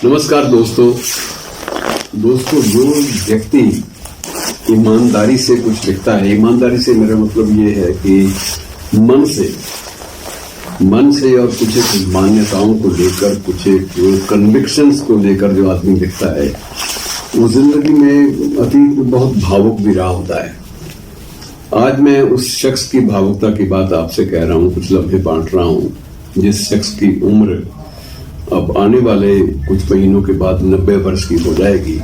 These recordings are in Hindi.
नमस्कार दोस्तों। जो व्यक्ति ईमानदारी से कुछ लिखता है, ईमानदारी से मेरा मतलब ये है कि मन से और कुछ एक मान्यताओं को लेकर, कुछ एक कन्विक्शंस को लेकर जो आदमी लिखता है, वो जिंदगी में अतीत में बहुत भावुक भी रहा होता है। आज मैं उस शख्स की भावुकता की बात आपसे कह रहा हूँ, कुछ लम्हे बांट रहा हूँ, जिस शख्स की उम्र अब आने वाले कुछ महीनों के बाद 90 वर्ष की हो जाएगी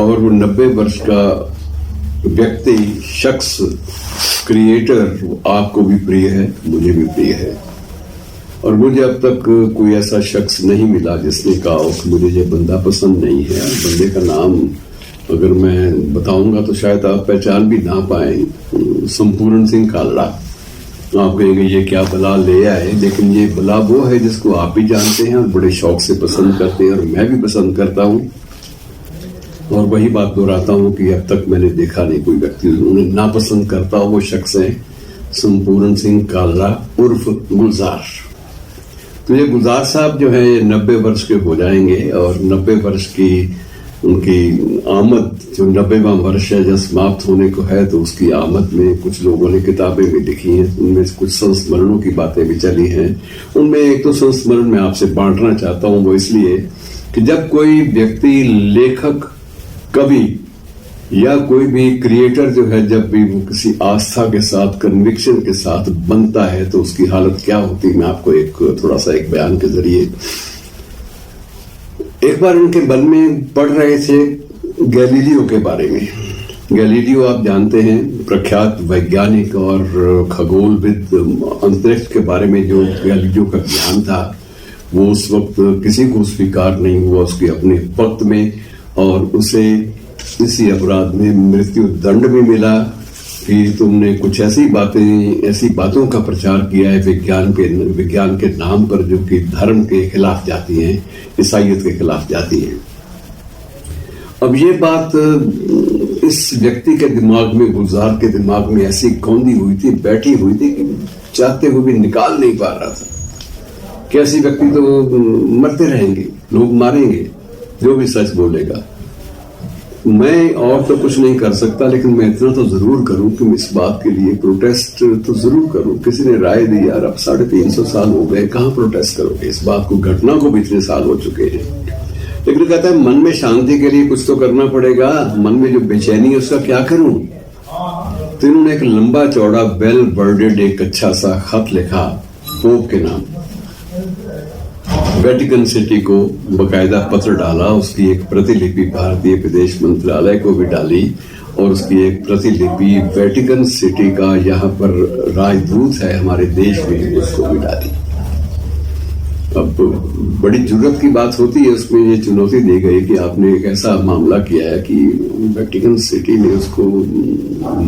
और वो 90 वर्ष का व्यक्ति, शख्स, क्रिएटर आपको भी प्रिय है, मुझे भी प्रिय है। और मुझे अब तक कोई ऐसा शख्स नहीं मिला जिसने कहा कि मुझे ये बंदा पसंद नहीं है। बंदे का नाम अगर मैं बताऊंगा तो शायद आप पहचान भी ना पाए। संपूर्ण सिंह कालड़ा। आप कहेंगे ये क्या बला ले आए, लेकिन ये बला वो है जिसको आप भी जानते हैं और बड़े शौक से पसंद करते हैं और मैं भी पसंद करता हूँ। और वही बात दोहराता हूँ कि अब तक मैंने देखा नहीं कोई व्यक्ति उन्हें नापसंद करता हो। वो शख्स है संपूर्ण सिंह कालड़ा उर्फ गुलजार। तो ये गुलजार साहब जो है 90 वर्ष के हो जाएंगे और 90 वर्ष की उनकी आमद, जो 90वां वर्ष है जब समाप्त होने को है, तो उसकी आमद में कुछ लोगों ने किताबें भी लिखी हैं, उनमें कुछ संस्मरणों की बातें भी चली हैं। उनमें एक तो संस्मरण मैं आपसे बांटना चाहता हूं, वो इसलिए कि जब कोई व्यक्ति, लेखक, कवि या कोई भी क्रिएटर जो है, जब भी वो किसी आस्था के साथ, कन्विक्शन के साथ बनता है तो उसकी हालत क्या होती है, मैं आपको थोड़ा सा एक बयान के जरिए। एक बार उनके मन में पढ़ रहे थे गैलीलियो के बारे में। गैलीलियो आप जानते हैं, प्रख्यात वैज्ञानिक और खगोलविद। अंतरिक्ष के बारे में जो गैलीलियो का ज्ञान था वो उस वक्त किसी को स्वीकार नहीं हुआ उसके अपने वक्त में, और उसे इसी अपराध में मृत्यु दंड भी मिला कि तुमने कुछ ऐसी बातों का प्रचार किया है विज्ञान के नाम पर, जो कि धर्म के खिलाफ जाती हैं, ईसाइयत के खिलाफ जाती हैं। अब ये बात इस व्यक्ति के दिमाग में, गुलजार के दिमाग में ऐसी कौंधी हुई थी, बैठी हुई थी कि चाहते हुए भी निकाल नहीं पा रहा था कि ऐसे व्यक्ति तो मरते रहेंगे, लोग मारेंगे, जो भी सच बोलेगा। मैं और तो कुछ नहीं कर सकता, लेकिन मैं इतना तो जरूर करूं कि मैं इस बात के लिए प्रोटेस्ट तो जरूर करूं। किसी ने राय दी, यार अब 350 साल हो गए, कहां प्रोटेस्ट करोगे, इस बात को, घटना को भी इतने साल हो चुके हैं। लेकिन कहता है मन में शांति के लिए कुछ तो करना पड़ेगा, मन में जो बेचैनी है उसका क्या करूं। तो इन्होंने एक लंबा चौड़ा वेल वर्डेड एक अच्छा सा खत लिखा पोप के नाम, वेटिकन सिटी को बकायदा पत्र डाला, उसकी एक प्रतिलिपि भारतीय विदेश मंत्रालय को भी डाली और उसकी एक प्रतिलिपि वेटिकन सिटी का यहाँ पर राजदूत है हमारे देश में, उसको भी डाली। अब बड़ी जरूरत की बात होती है, उसमें ये चुनौती दी गई कि आपने एक ऐसा मामला किया है कि वेटिकन सिटी ने उसको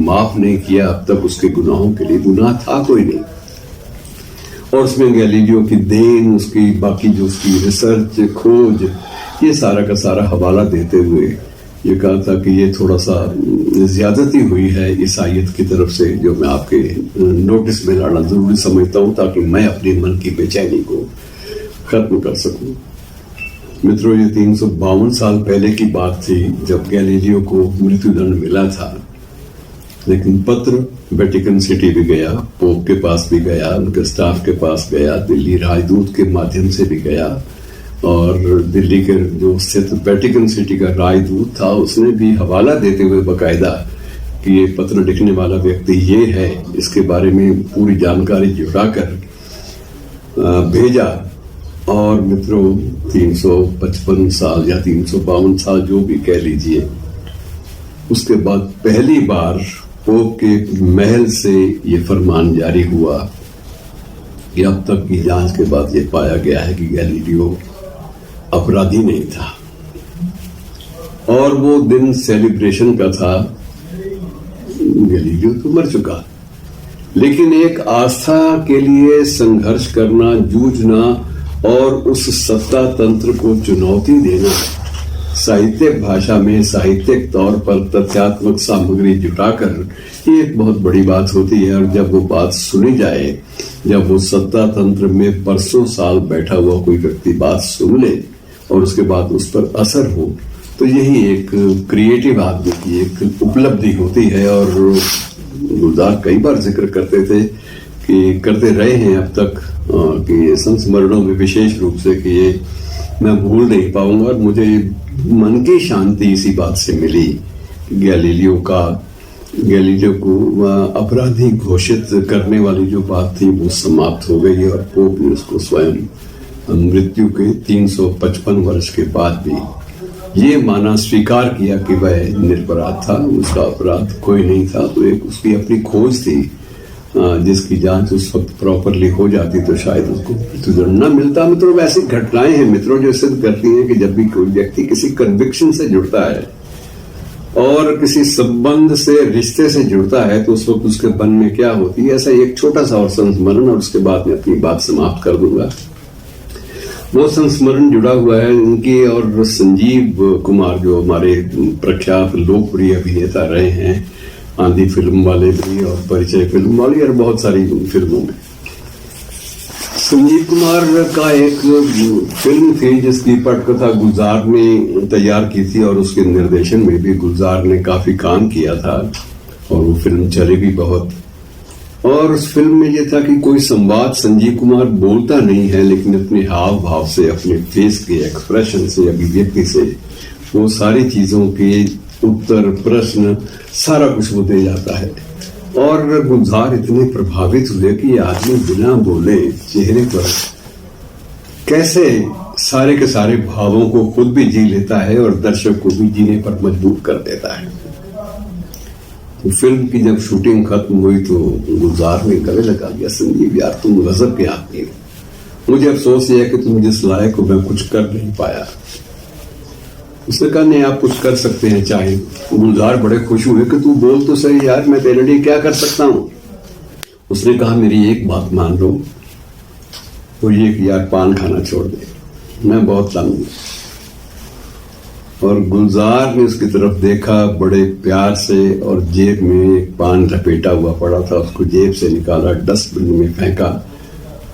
माफ नहीं किया, अब तक उसके गुनाहों के लिए गुनाह था कोई नहीं। और उसमें गैलीलियो की देन, उसकी बाकी जो उसकी रिसर्च, खोज, ये सारा का सारा हवाला देते हुए ये कहा था कि ये थोड़ा सा ज्यादती हुई है ईसाइयत की तरफ से, जो मैं आपके नोटिस में लाना जरूरी समझता हूं ताकि मैं अपने मन की बेचैनी को खत्म कर सकूं। मित्रों, ये 352 साल पहले की बात थी जब गैलीलियो को मृत्युदंड मिला था, लेकिन पत्र वेटिकन सिटी भी गया, पोप के पास भी गया, उनके स्टाफ के पास गया, दिल्ली राजदूत के माध्यम से भी गया, और दिल्ली के जो स्थित वेटिकन सिटी का राजदूत था उसने भी हवाला देते हुए बकायदा कि ये पत्र लिखने वाला व्यक्ति ये है, इसके बारे में पूरी जानकारी जुटाकर भेजा। और मित्रों, 355 साल या 352 साल जो भी कह लीजिए, उसके बाद पहली बार पोप के महल से ये फरमान जारी हुआ कि अब तक की जांच के बाद ये पाया गया है कि गैलीलियो अपराधी नहीं था। और वो दिन सेलिब्रेशन का था, गैलीलियो तो मर चुका, लेकिन एक आस्था के लिए संघर्ष करना, जूझना और उस सत्ता तंत्र को चुनौती देना, साहित्यिक भाषा में, साहित्यिक तौर पर तथ्यात्मक सामग्री जुटाकर, ये एक बहुत बड़ी बात होती है। और जब वो बात सुनी जाए, जब वो सत्ता तंत्र में बरसों साल बैठा हुआ कोई व्यक्ति बात सुन ले और उसके बाद उस पर असर हो, तो यही एक क्रिएटिव आदमी की एक उपलब्धि होती है। और गुलजार कई बार जिक्र करते थे कि करते रहे हैं अब तक कि संस्मरणों में विशेष रूप से कि ये मैं भूल नहीं पाऊंगा। और मुझे मन की शांति इसी बात से मिली। गैलीलियो को अपराधी घोषित करने वाली जो बात थी वो समाप्त हो गई, और पोप ने उसको स्वयं मृत्यु के 355 वर्ष के बाद भी ये माना स्वीकार किया कि वह निरपराध था, उसका अपराध कोई नहीं था। तो एक उसकी अपनी खोज थी जिसकी जांच उस वक्त प्रॉपरली हो जाती तो शायद उसको मृत्युदंड न मिलता। मित्रों, वैसी घटनाएं हैं मित्रों जो सिद्ध करती हैं कि जब भी कोई व्यक्ति किसी कन्विक्शन से जुड़ता है और किसी संबंध से, रिश्ते से जुड़ता है, तो उस वक्त उसके मन में क्या होती है। ऐसा एक छोटा सा और संस्मरण, और उसके बाद मैं अपनी बात समाप्त कर दूंगा। वो संस्मरण जुड़ा हुआ है उनकी और संजीव कुमार, जो हमारे प्रख्यात लोकप्रिय अभिनेता रहे हैं, आंधी फिल्म वाले भी और परिचय फिल्म वाली और बहुत सारी फिल्मों में। संजीव कुमार का एक फिल्म थी जिसकी पटकथा गुलजार ने तैयार की थी, और उसके निर्देशन में भी गुलजार ने काफी काम किया था, और वो फिल्म चली भी बहुत। और उस फिल्म में ये था कि कोई संवाद संजीव कुमार बोलता नहीं है, लेकिन अपने हाव भाव से, अपने फेस के एक्सप्रेशन से, अभिव्यक्ति से वो सारी चीजों के उत्तर, प्रश्न, सारा कुछ वो दे जाता है। और गुलजार इतने प्रभावित हुए कि ये आदमी बिना बोले चेहरे पर कैसे सारे के सारे भावों को खुद भी जी लेता है और दर्शक को भी जीने पर मजबूर कर देता है। तो फिल्म की जब शूटिंग खत्म हुई तो गुलजार ने गले लगा दिया, संजीव यार तुम गजब के आदमी हो, मुझे अफसोस ये है कि तुम जिस लायक हो मैं कुछ कर नहीं पाया। उसने कहा नहीं, आप कुछ कर सकते हैं चाहे। गुलजार बड़े खुश हुए कि तू बोल तो सही यार, मैं तेरे लिए क्या कर सकता हूं। उसने कहा मेरी एक बात मान लो, और ये कि यार पान खाना छोड़ दे, मैं बहुत तंग हूं। और गुलजार ने उसकी तरफ देखा बड़े प्यार से, और जेब में एक पान लपेटा हुआ पड़ा था, उसको जेब से निकाला, डस्टबिन में फेंका।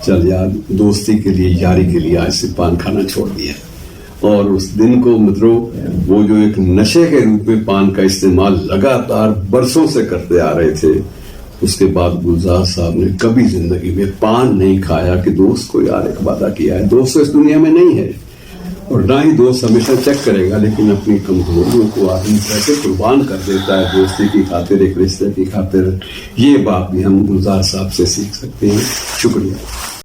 चल यार, दोस्ती के लिए, यारी के लिए आज से पान खाना छोड़ दिया। और उस दिन को मित्रों, वो जो एक नशे के रूप में पान का इस्तेमाल लगातार बरसों से करते आ रहे थे, उसके बाद गुलजार साहब ने कभी जिंदगी में पान नहीं खाया कि दोस्त को यार एक वादा किया है। दोस्त इस दुनिया में नहीं है, और ना ही दोस्त हमेशा चेक करेगा, लेकिन अपनी कमजोरियों को आदमी कैसे कुर्बान कर देता है दोस्ती की खातिर, एक रिश्ते की खातिर। ये बात भी हम गुलजार साहब से सीख सकते हैं। शुक्रिया।